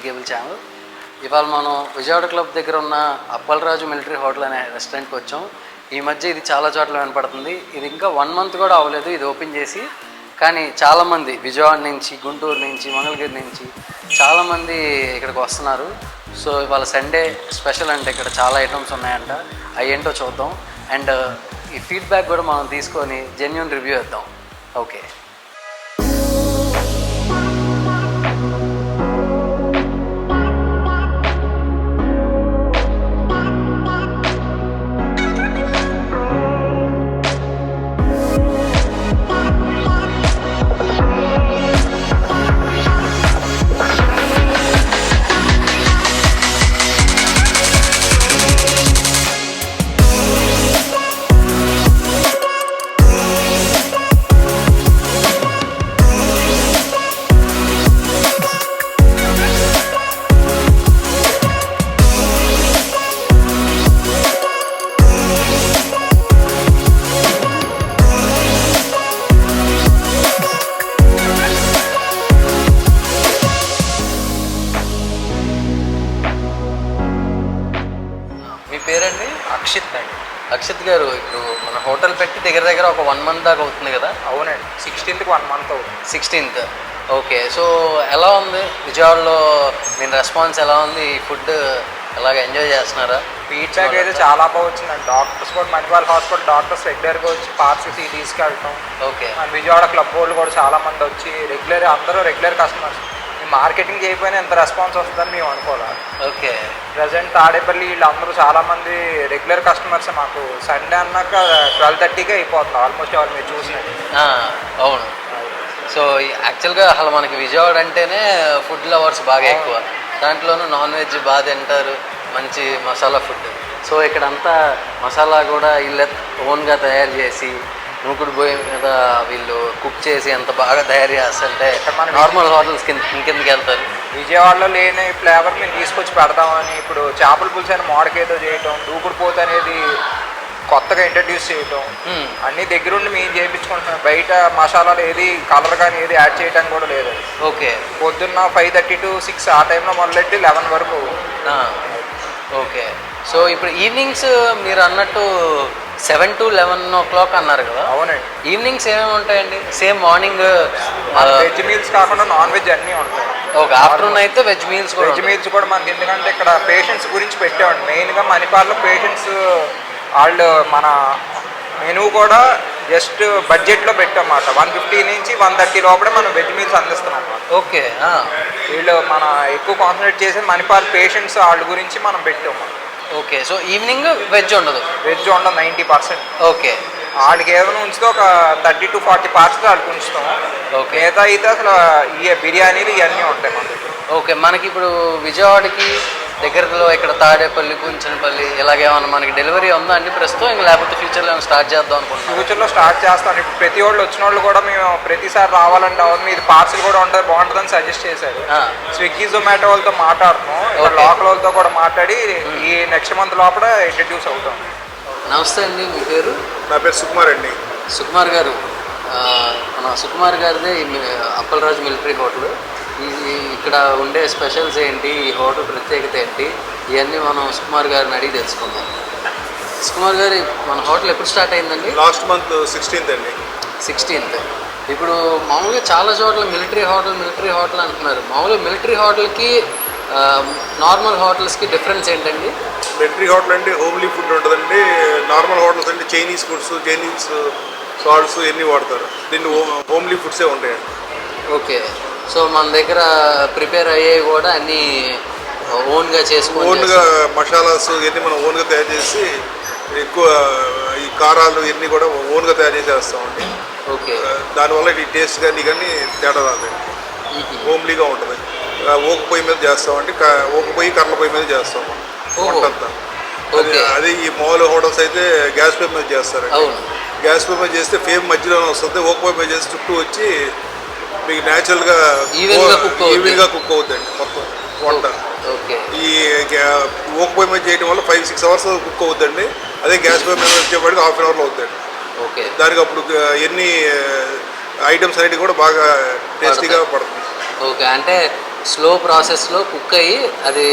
Cable channel. ఇవాళ మనం Vijayawada club దగ్గర ఉన్న అప్పలరాజు మిలిటరీ హోటల్ అనే రెస్టారెంట్కి వచ్చాం. ఈ మధ్య ఇది చాలా చోట్ల వినపడుతుంది. ఇది ఇంకా 1 month కూడా అవ్వలేదు ఇది ఓపెన్ చేసి. కానీ చాలామంది విజయవాడ నుంచి, గుంటూరు నుంచి, మంగళగిరి నుంచి చాలామంది ఇక్కడికి వస్తున్నారు. సో ఇవాళ సండే స్పెషల్ అంటే ఇక్కడ చాలా ఐటమ్స్ ఉన్నాయంట. అవి ఏంటో చూద్దాం. అండ్ ఈ ఫీడ్బ్యాక్ కూడా మనం తీసుకొని జెన్యూన్ రివ్యూ ఇద్దాం. ఓకే. పేరండి? అక్షిత్ అండి. అక్షిత్ గారు, ఇప్పుడు మన హోటల్ పెట్టి దగ్గర ఒక 1 month దాకా అవుతుంది కదా? అవునండి, 16th 1 month అవుతుంది. 16th. ఓకే. సో ఎలా ఉంది విజయవాడలో మీ రెస్పాన్స్? ఎలా ఉంది? ఈ ఫుడ్ ఎలాగ ఎంజాయ్ చేస్తున్నారా? ఫీడ్బ్యాక్ అయితే చాలా బాగా వచ్చిందండి. డాక్టర్స్ కూడా మణిపాల్ హాస్పిటల్ డాక్టర్స్ రెగ్యులర్గా వచ్చి పార్సల్స్ తీసుకెళ్ళటం. ఓకే. విజయవాడ క్లబ్ వాళ్ళు కూడా చాలా మంది వచ్చి అందరూ రెగ్యులర్ కస్టమర్స్. మార్కెటింగ్ చేయకపోయినా ఎంత రెస్పాన్స్ వస్తుందని మేము అనుకోవాలి. ఓకే. ప్రజెంట్ తాడేపల్లి వీళ్ళందరూ చాలామంది రెగ్యులర్ కస్టమర్స్. మాకు సండే అన్నాక 12:30కే అయిపోతుంది ఆల్మోస్ట్. వాళ్ళు మీరు చూసినట్టు. అవును. సో యాక్చువల్గా అసలు మనకి విజయవాడ అంటేనే ఫుడ్ లవర్స్ బాగా ఎక్కువ. దాంట్లోనూ నాన్ వెజ్ బాగా తింటారు, మంచి మసాలా ఫుడ్. సో ఇక్కడంతా మసాలా కూడా వీళ్ళే ఓన్గా తయారు చేసి నూకుడు పొయ్యి మీద వీళ్ళు కుక్ చేసి ఎంత బాగా తయారు చేస్తుంటే నార్మల్ హోటల్స్ ఇంకెందుకు వెళ్తారు. విజయవాడలో లేని ఫ్లేవర్ మేము తీసుకొచ్చి పెడతామని ఇప్పుడు చేపల పులుసు అని మోడకేదో చేయటం, దూకుడు పోత అనేది కొత్తగా ఇంట్రడ్యూస్ చేయటం, అన్ని దగ్గరుండి మేము చేయించుకుంటున్నాం. బయట మసాలాలు ఏది కలర్ కానీ ఏది యాడ్ చేయడానికి కూడా లేదు. ఓకే. పొద్దున్న 5:30 to 6 ఆ టైంలో మొదలెట్టి 11 వరకు. ఓకే. సో ఇప్పుడు ఈవినింగ్స్ మీరు అన్నట్టు 7 to 11 o'clock అన్నారు కదా? అవునండి. ఈవినింగ్స్ ఏమేమి ఉంటాయండి? సేమ్ మార్నింగ్ వెజ్ మీల్స్ కాకుండా నాన్ వెజ్ అన్నీ ఉంటాయి. ఓకే. ఆఫ్టర్నూన్ అయితే వెజ్ మీల్స్ కూడా మనకి, ఎందుకంటే ఇక్కడ పేషెంట్స్ గురించి పెట్టామండి. మెయిన్గా మణిపాల్లో పేషెంట్స్ వాళ్ళు మన మెనూ కూడా జస్ట్ బడ్జెట్లో పెట్టామన్నమాట. 150 నుంచి 130 లోపలే మనం వెజ్ మీల్స్ అందిస్తున్నాం. ఓకే. వీళ్ళు మన ఎక్కువ కాన్సన్ట్రేట్ చేసి మణిపాల్ పేషెంట్స్ వాళ్ళ గురించి మనం పెట్టాము. ఓకే. సో ఈవినింగ్ వెజ్ ఉండదు? వెజ్ ఉండదు 90%. ఓకే. వాళ్ళకి ఏమైనా ఉంచితే ఒక 30 to 40% వాళ్ళకి ఉంచుతాం. ఓకే. మిగతా అయితే అసలు బిర్యానీలు ఇవన్నీ ఉంటాయి మనకి. ఓకే. మనకి ఇప్పుడు విజయవాడకి దగ్గరలో ఇక్కడ తాడేపల్లి, కుంచనపల్లి ఇలాగేమన్నా మనకి డెలివరీ ఉందా అండి ప్రస్తుతం? ఇంకా లేకపోతే ఫ్యూచర్లో ఏమైనా స్టార్ట్ చేద్దాం అనుకుంటున్నాం? ఫ్యూచర్లో స్టార్ట్ చేస్తాను. ఇప్పుడు ప్రతి వాళ్ళు వచ్చిన వాళ్ళు కూడా మేము ప్రతిసారి రావాలంటే అవును ఇది పార్సిల్ కూడా ఉంటుంది బాగుంటుందని సజెస్ట్ చేశారు. స్విగ్గీ, జొమాటో వాళ్ళతో మాట్లాడుతున్నాం. లోకల్ వాళ్ళతో కూడా మాట్లాడి ఈ నెక్స్ట్ మంత్ లోపల ఇంట్రడ్యూస్ అవుతాం. నమస్తే అండి, మీ పేరు? నా పేరు సుకుమార్ అండి. సుకుమార్ గారు, మన సుకుమార్ గారిదే అప్పలరాజు మిలిటరీ హోటల్. ఇక్కడ ఉండే స్పెషల్స్ ఏంటి, ఈ హోటల్ ప్రత్యేకత ఏంటి, ఇవన్నీ మనం సుకుమార్ గారిని అడిగి తెలుసుకుందాం. సుకుమార్ గారు, మన హోటల్ ఎప్పుడు స్టార్ట్ అయిందండి? లాస్ట్ మంత్ 16th అండి. 16th. ఇప్పుడు మామూలుగా చాలా చోట్ల మిలిటరీ హోటల్ అంటున్నారు. మామూలుగా మిలిటరీ హోటల్కి నార్మల్ హోటల్స్కి డిఫరెన్స్ ఏంటండి? మిలిటరీ హోటల్ అంటే హోమ్లీ ఫుడ్ ఉంటుందండి. నార్మల్ హోటల్స్ అంటే చైనీస్ ఫుడ్స్, చైనీస్ సాల్ట్స్ ఇవన్నీ వాడతారు. దీన్ని హోమ్లీ ఫుడ్సే ఉంటాయండి. ఓకే. సో మన దగ్గర ప్రిపేర్ అయ్యేవి కూడా అన్నీ ఓన్గా చేసుకొని, ఓన్గా మసాలాస్ ఇవన్నీ మనం ఓన్గా తయారు చేసి, ఎక్కువ ఈ కారాలు ఇవన్నీ కూడా ఓన్గా తయారు చేసి వేస్తామండి. ఓకే. దానివల్ల ఈ టేస్ట్ కానీ తేడా రాదండి. హోమ్లీగా ఉంటుంది. ఓక పొయ్యి మీద చేస్తామండి. ఓక పొయ్యి, కర్రల పొయ్యి మీద చేస్తాం వంటంతా. అది ఈ మామూలు హోటల్స్ అయితే గ్యాస్ పొయ్యి మీద చేస్తారు. గ్యాస్ పొయ్యి మీద చేస్తే ఫేమ్ మధ్యలోనే వస్తుంది. ఓక పొయ్యి మీద చేసి చుట్టూ వచ్చి మీకు న్యాచురల్గా ఈవెన్గా కుక్ అవుతుందండి మొత్తం వంట. ఈ ఓక పొయ్యి మీద చేయడం వల్ల 5-6 hours కుక్ అవుతుందండి. అదే గ్యాస్ పొయ్యి మీద వచ్చేప్పటికి 1/2 hourలో అవుతుందండి. దానికి అప్పుడు ఎన్ని ఐటమ్స్ అనేవి కూడా బాగా టేస్టీగా పడుతుంది. ఓకే. అంటే స్లో ప్రాసెస్లో కుక్ అయ్యి అది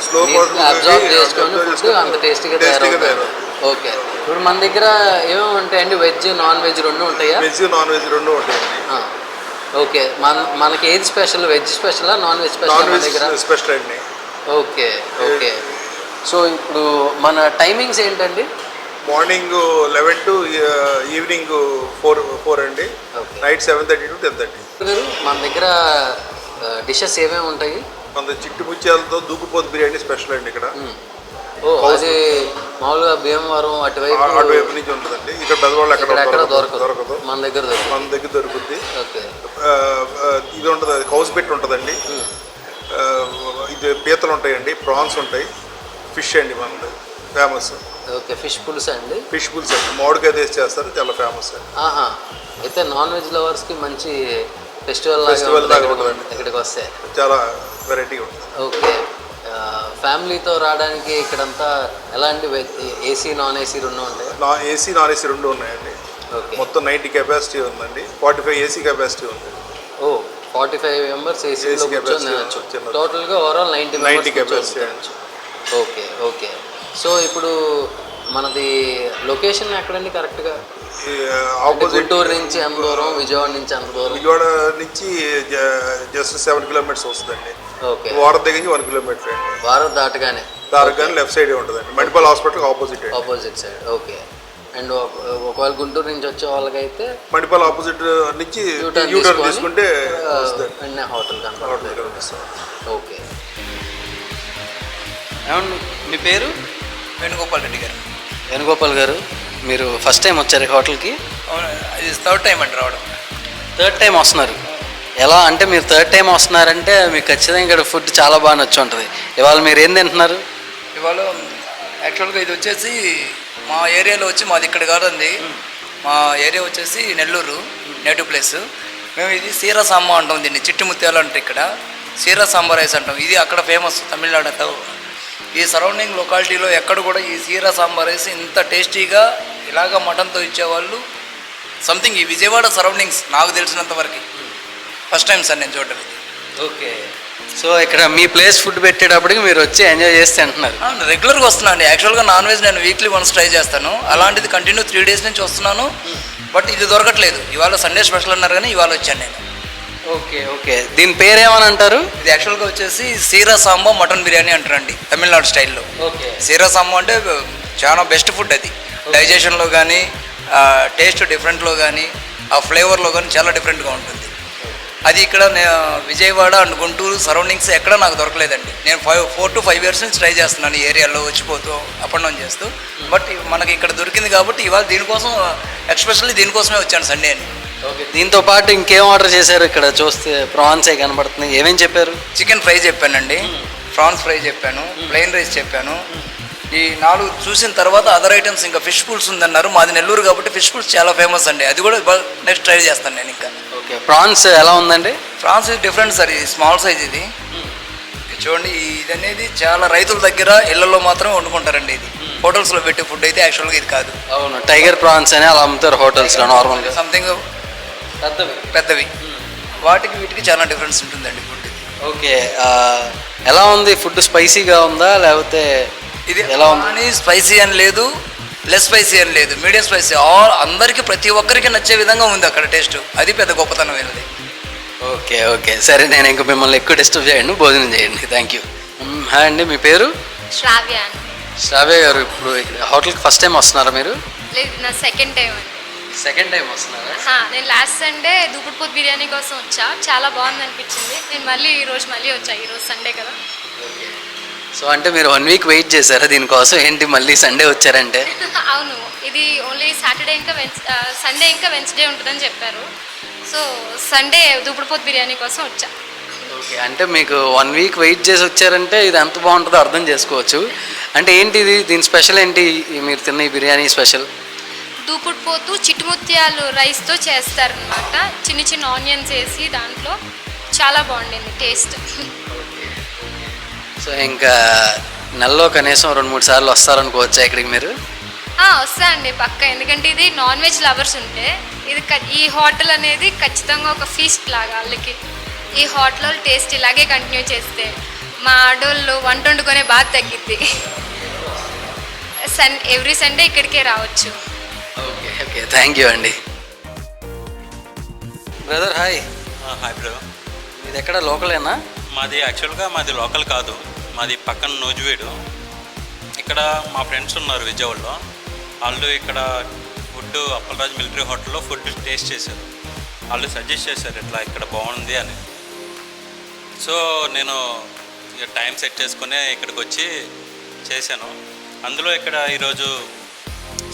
Slow process అబ్జర్వ్ అయ్యి చేసుకొని absorb ఫుడ్ చేసుకొని అంత టేస్టీగా టేస్టీగా తయారవుతుంది. ఓకే, ఇప్పుడు మన దగ్గర ఏమేమి ఉంటాయండి? వెజ్ నాన్ వెజ్ రెండు ఉంటాయా? వెజ్ నాన్ వెజ్ రెండు ఉంటాయండి. ఓకే, మనకి ఏది స్పెషల్? వెజ్ స్పెషలా నాన్ వెజ్ స్పెషల్ నాన్ మన వెజ్ దగ్గర? స్పెషల్ అండి. Okay okay. సో ఇప్పుడు మన టైమింగ్స్ ఏంటండి? మార్నింగ్ 11 to ఈవినింగ్ 4 అండి. ఓకే. Night 7:30 to 10:30. మన దగ్గర డిషెస్ ఏమేమి ఉంటాయి? మన చిట్టు ముత్యాలతో దూకుపోతు బిర్యానీ స్పెషల్ అండి ఇక్కడ. ఓ, అది మామూలుగా భీమవరం అటువైపు అటువైపు నుంచి ఉంటుందండి. ఇక్కడ పెద్దవాళ్ళు ఎక్కడ దొరకదు. మన దగ్గర దొరకదు. మన దగ్గర దొరుకుద్ది. ఓకే. ఇది ఉంటుంది, అది కౌస్ బెట్ ఉంటుందండి. ఇది పీతలు ఉంటాయండి, ప్రాన్స్ ఉంటాయి, ఫిష్ అండి మనది ఫేమస్. ఓకే, ఫిష్ పులుసు అండి. ఫిష్ పులుసు అండి, మామిడికాయ వేసి చేస్తారు, చాలా ఫేమస్ అండి. ఆహా, అయితే నాన్ వెజ్ లవర్స్కి మంచి ఫెస్టివల్ లాగా ఉంటుందండి. ఇక్కడికి వస్తే చాలా వెరైటీగా ఉంటుంది. ఓకే, ఫ్యామిలీతో రావడానికి ఇక్కడంతా ఎలాంటి ఏసీ నాన్ ఏసీ రెండు ఉంటాయి? ఏసీ నాన్ ఏసీ రెండు ఉన్నాయండి. ఓకే, మొత్తం 90 కెపాసిటీ ఉందండి. 45 ఏసీ కెపాసిటీ ఉంది. ఓ, 45 మెంబర్స్ ఏసీలో కూర్చొని తినచ్చు. టోటల్గా overall 90 capacity. Okay okay. So ఇప్పుడు మనది లొకేషన్ ఎక్కడండి కరెక్ట్గా? ఆపోజిట్ గుంటూరు నుంచి ఎంత దూరం, విజయవాడ నుంచి ఎంత దూరం? విజయవాడ నుంచి జస్ట్ 7 కిలోమీటర్స్ వస్తుందండి. ఓకే, వారం దగ్గర నుంచి 1 కిలోమీటర్ అండి. వారం దాటగానే దారగానే లెఫ్ట్ సైడ్ ఉంటుందండి, Manipal hospital opposite side. Okay, and ఒకవేళ గుంటూరు నుంచి వచ్చే వాళ్ళకైతే మణిపాల్ ఆపోజిట్ నుంచి యూటర్న్ యూటర్న్ తీసుకుంటే వెంటనే హోటల్ కనపడుతుంది. ఓకే, ఏమండి మీ పేరు? వేణుగోపాల్ రెడ్డి గారు. వేణుగోపాల్ గారు, మీరు ఫస్ట్ టైం వచ్చారు ఈ హోటల్కి? ఇది థర్డ్ టైం అండి రావడం. థర్డ్ టైం వస్తున్నారు. ఎలా అంటే మీరు థర్డ్ టైం వస్తున్నారంటే మీకు ఖచ్చితంగా ఇక్కడ ఫుడ్ చాలా బాగా నచ్చి ఉంటుంది. ఇవాళ మీరు ఏం తింటున్నారు? ఇవాళ యాక్చువల్గా ఇది వచ్చేసి మా ఏరియాలో వచ్చి మాది ఇక్కడ కాదండి. మా ఏరియా వచ్చేసి నెల్లూరు నేటివ్ ప్లేస్. మేము ఇది సీరా సాంబార్ అంటాం, దీన్ని చిట్టి ముత్యాలు అంటే ఇక్కడ సీరా సాంబార్ రైస్ అంటాం. ఇది అక్కడ ఫేమస్ తమిళనాడుతో. ఈ సరౌండింగ్ లొకాలిటీలో ఎక్కడ కూడా ఈ సీరా సాంబార్ రైస్ ఇంత టేస్టీగా ఇలాగ మటన్తో ఇచ్చేవాళ్ళు సంథింగ్ ఈ విజయవాడ సరౌండింగ్స్ నాకు తెలిసినంత వరకు ఫస్ట్ టైం సార్ నేను చూడటం. ఓకే, సో ఇక్కడ మీ ప్లేస్ ఫుడ్ పెట్టేటప్పటికి మీరు వచ్చి ఎంజాయ్ చేస్తే అంటున్నారు? రెగ్యులర్గా వస్తున్నాను అండి. యాక్చువల్గా నాన్ వెజ్ నేను వీక్లీ వన్స్ ట్రై చేస్తాను. అలాంటిది కంటిన్యూ 3 days నుంచి వస్తున్నాను. బట్ ఇది దొరకట్లేదు. ఇవాళ సండే స్పెషల్ అన్నారు కానీ ఇవాళ వచ్చాను నేను. ఓకే ఓకే, దీని పేరు ఏమని అంటారు? ఇది యాక్చువల్గా వచ్చేసి సీరా సాంబా మటన్ బిర్యానీ అంటారండి తమిళనాడు స్టైల్లో. ఓకే, సీరా సాంబా అంటే చాలా బెస్ట్ ఫుడ్ అది. డైజెషన్లో కానీ టేస్ట్ డిఫరెంట్లో కానీ ఆ ఫ్లేవర్లో కానీ చాలా డిఫరెంట్గా ఉంటుంది. అది ఇక్కడ విజయవాడ అండ్ గుంటూరు సరౌండింగ్స్ ఎక్కడ నాకు దొరకలేదండి. నేను 4 to 5 years నుంచి ట్రై చేస్తున్నాను ఈ ఏరియాలో వచ్చిపోతూ అప్ అండ్ డౌన్ చేస్తూ. బట్ మనకి ఇక్కడ దొరికింది కాబట్టి ఇవాళ దీనికోసం ఎక్స్పెషల్లీ దీనికోసమే వచ్చాను సండే అని. ఓకే, దీంతో పాటు ఇంకేం ఆర్డర్ చేశారు? ఇక్కడ చూస్తే ప్రాన్సే కనబడుతున్నాయి. ఏమేం చెప్పారు? చికెన్ ఫ్రై చెప్పానండి, ప్రాన్స్ ఫ్రై చెప్పాను, ప్లెయిన్ రైస్ చెప్పాను. ఈ 4 చూసిన తర్వాత అదర్ ఐటమ్స్ ఇంకా ఫిష్ పుల్స్ ఉందన్నారు. మాది నెల్లూరు కాబట్టి ఫిష్ పుల్స్ చాలా ఫేమస్ అండి. అది కూడా నెక్స్ట్ ట్రై చేస్తాను నేను ఇంకా. ఓకే, ప్రాన్స్ ఎలా ఉందండి? ప్రాన్స్ ఇది డిఫరెంట్ సార్, ఇది స్మాల్ సైజ్. ఇది చూడండి, ఇది అనేది చాలా రైతుల దగ్గర ఇళ్లలో మాత్రమే వండుకుంటారండి. ఇది హోటల్స్లో పెట్టే ఫుడ్ అయితే యాక్చువల్గా ఇది కాదు. అవును, టైగర్ ప్రాన్స్ అని అలా అమ్ముతారు హోటల్స్లో నార్మల్గా, సంథింగ్ పెద్దవి. వాటికి వీటికి చాలా డిఫరెన్స్ ఉంటుందండి ఫుడ్. ఓకే, ఎలా ఉంది ఫుడ్? స్పైసీగా ఉందా లేకపోతే ఇది ఎలా ఉంది? అని స్పైసీ అని లేదు, లెస్ స్పైసీ అని లేదు, మీడియం స్పైసీ. అందరికీ ప్రతి ఒక్కరికి నచ్చే విధంగా ఉంది అక్కడ టేస్ట్. అది పెద్ద గొప్పతనం అయినది. ఓకే ఓకే, సరే, నేను ఇంకా మిమ్మల్ని ఎక్కువ డిస్టర్బ్ చేయండి, భోజనం చేయండి. Thank you. హాయ్ అండి, మీ పేరు? శ్రావ్య అండి. శ్రావ్య గారు, ఇప్పుడు ఇక్కడ హోటల్కి ఫస్ట్ టైం వస్తున్నారా మీరు? లేదు, నా సెకండ్ టైం అండి. సెకండ్ టైం వస్తున్నారా? నేను లాస్ట్ సండే దూకుడుపోతు బిర్యానీ కోసం వచ్చా, చాలా బాగుంది అనిపించింది. నేను ఈరోజు మళ్ళీ వచ్చా, ఈరోజు సండే కదా. సో అంటే మీరు 1 week వెయిట్ చేశారా దీనికోసం? ఏంటి మళ్ళీ సండే వచ్చారంటే? అవును, ఇది ఓన్లీ సాటర్డే ఇంకా సండే ఇంకా వెన్స్డే ఉంటుందని చెప్పారు. సో సండే దూకుడుపోతు బిర్యానీ కోసం వచ్చా. ఓకే, అంటే మీకు 1 week వెయిట్ చేసి వచ్చారంటే ఇది ఎంత బాగుంటుందో అర్థం చేసుకోవచ్చు. అంటే ఏంటి ఇది, దీని స్పెషల్ ఏంటి? మీరు తిన్న ఈ బిర్యానీ స్పెషల్? దూకుడుపోతు చిట్టుముత్యాలు రైస్తో చేస్తారనమాట. చిన్న చిన్న ఆనియన్స్ వేసి దాంట్లో చాలా బాగుండింది టేస్ట్. సో ఇంకా నెలలో కనీసం 2-3 సార్లు వస్తారనుకోవచ్చా ఇక్కడికి మీరు? వస్తా అండి పక్క. ఎందుకంటే ఇది నాన్ వెజ్ లవర్స్ ఉంటే ఇది ఈ హోటల్ అనేది ఖచ్చితంగా ఒక ఫీస్ట్ లాగా వాళ్ళకి. ఈ హోటల్లో టేస్ట్ ఇలాగే కంటిన్యూ చేస్తే మా ఆడోళ్ళు వంట వండుకునే బాధ తగ్గిద్ది. ఎవ్రీ సండే ఇక్కడికే రావచ్చు. ఓకే ఓకే, థ్యాంక్ యూ అండి. Brother hi. Hi bro. ఇది ఎక్కడ లోకలేనా? మాది యాక్చువల్గా మాది లోకల్ కాదు, మాది పక్కన నూజివీడు. ఇక్కడ మా ఫ్రెండ్స్ ఉన్నారు విజయవాడలో, వాళ్ళు ఇక్కడ ఫుడ్ అప్పలరాజు మిలిటరీ హోటల్లో ఫుడ్ టేస్ట్ చేశారు. వాళ్ళు సజెస్ట్ చేశారు ఇట్లా ఇక్కడ బాగుంది అని. సో నేను ఇక టైం సెట్ చేసుకుని ఇక్కడికి వచ్చి చేశాను. అందులో ఇక్కడ ఈరోజు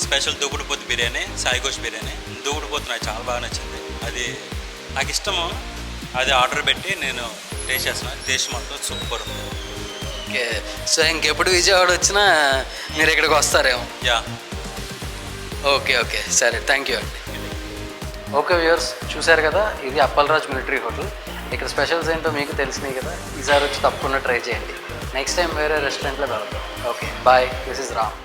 స్పెషల్ దూకుడుపోతు బిర్యానీ, సాయిఘోష్ బిర్యానీ. దూకుడుపోతు నాకు చాలా బాగా నచ్చింది, అది నాకు ఇష్టము. అది ఆర్డర్ పెట్టి నేను టేస్ట్ చేస్తున్నాను. టేస్ట్ మాత్రం సూపర్ ఉంది. ఓకే, సో ఇంకెప్పుడు విజయవాడ వచ్చినా మీరు ఇక్కడికి వస్తారేమో. యా, ఓకే ఓకే, సరే, థ్యాంక్ యూ అండి. ఓకే వ్యూవర్స్, చూశారు కదా, ఇది అప్పలరాజు మిలిటరీ హోటల్. ఇక్కడ స్పెషల్స్ ఏంటో మీకు తెలిసినాయి కదా. ఈసారి వచ్చి తప్పకుండా ట్రై చేయండి. నెక్స్ట్ టైం వేరే రెస్టారెంట్లో కలుద్దాం. Okay bye, this is Ram.